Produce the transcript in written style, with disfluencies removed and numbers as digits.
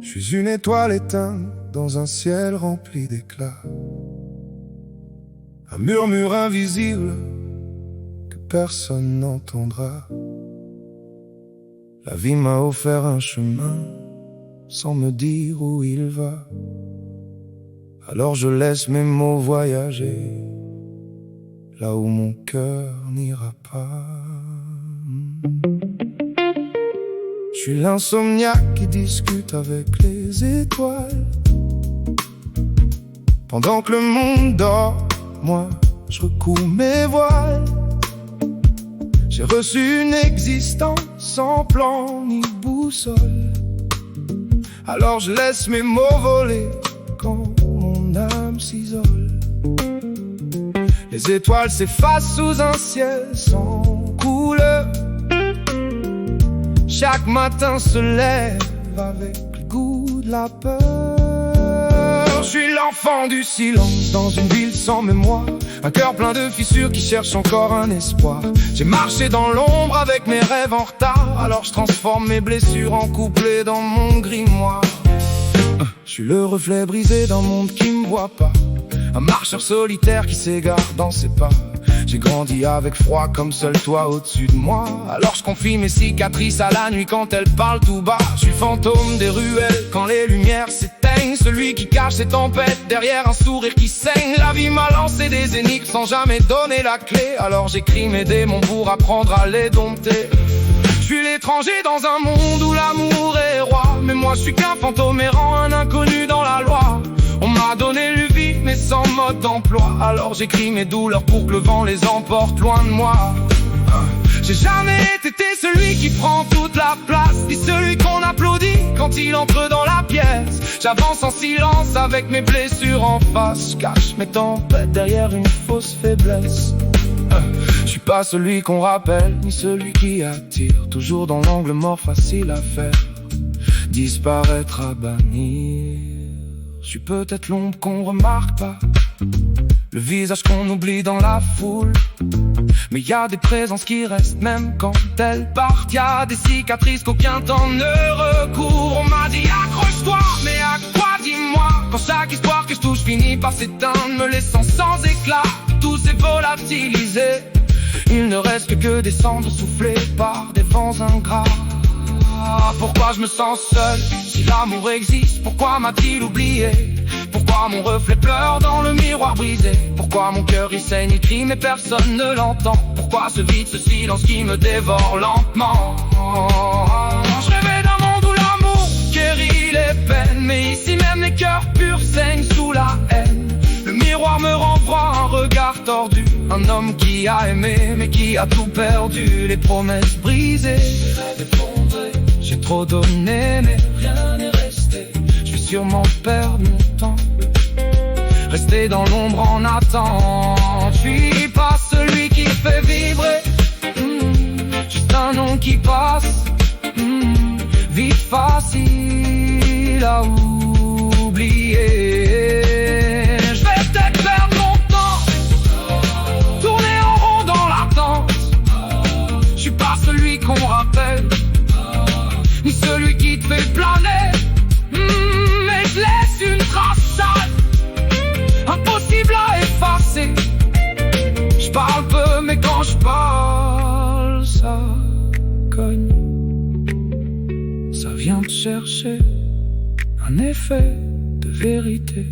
Je suis une étoile éteinte dans un ciel rempli d'éclats, un murmure invisible que personne n'entendra. La vie m'a offert un chemin sans me dire où il va. Alors je laisse mes mots voyager là où mon cœur n'ira pas. Je suis l'insomniaque qui discute avec les étoiles. Pendant que le monde dort, moi je recours mes voiles. J'ai reçu une existence sans plan ni boussole. Alors je laisse mes mots voler quand mon âme s'isole. Les étoiles s'effacent sous un ciel sans couleur. Chaque matin se lève avec le goût de la peur. Je suis l'enfant du silence dans une ville sans mémoire, un cœur plein de fissures qui cherche encore un espoir. J'ai marché dans l'ombre avec mes rêves en retard, alors je transforme mes blessures en couplets dans mon grimoire. Je suis le reflet brisé d'un monde qui me voit pas, un marcheur solitaire qui s'égare dans ses pas. J'ai grandi avec froid comme seul toi au-dessus de moi. Alors je confie mes cicatrices à la nuit quand elle parle tout bas. Je suis fantôme des ruelles quand les lumières s'éteignent, celui qui cache ses tempêtes derrière un sourire qui saigne. La vie m'a lancé des énigmes sans jamais donner la clé, alors j'écris mes démons pour apprendre à les dompter. Je suis l'étranger dans un monde où l'amour est roi, mais moi je suis qu'un fantôme errant, un inconnu dans la loi. On m'a donné une vie mais sans mode d'emploi, alors j'écris mes douleurs pour que le vent les emporte loin de moi. J'ai jamais été celui qui prend toute la place, ni celui qu'on applaudit quand il entre dans la pièce. J'avance en silence avec mes blessures en face, je cache mes tempêtes derrière une fausse faiblesse. Je suis pas celui qu'on rappelle, ni celui qui attire, toujours dans l'angle mort facile à faire, disparaître à bannir. Je suis peut-être l'ombre qu'on remarque pas, le visage qu'on oublie dans la foule. Mais y a des présences qui restent même quand elles partent. Y a des cicatrices qu'aucun temps ne recouvre. On m'a dit accroche-toi, mais à quoi dis-moi, quand chaque histoire que je touche finit par s'éteindre, me laissant sans éclat. Tout s'est volatilisé, il ne reste que des cendres soufflées par des vents ingrats. Pourquoi je me sens seul si l'amour existe? Pourquoi m'a-t-il oublié? Pourquoi mon reflet pleure dans le miroir brisé? Pourquoi mon cœur il saigne, il crie mais personne ne l'entend? Pourquoi ce vide, ce silence qui me dévore lentement? Je rêvais d'un monde où l'amour guérit les peines, mais ici même les cœurs purs saignent sous la haine. Le miroir me renvoie un regard tordu, un homme qui a aimé mais qui a tout perdu. Les promesses brisées, les rêves effondrés. J'ai trop donné mais rien n'est resté. Je vais sûrement perdre mon temps, rester dans l'ombre en attente. Je suis pas celui qui fait vibrer, juste un nom qui passe, vite facile à oublier. Je vais peut-être perdre mon temps, tourner en rond dans l'attente. Je suis pas celui qu'on rappelle, ni celui qui te fait planer, mais je laisse une trace sale, impossible à effacer. Je parle peu, mais quand je parle, ça cogne. Ça vient te chercher, un effet de vérité.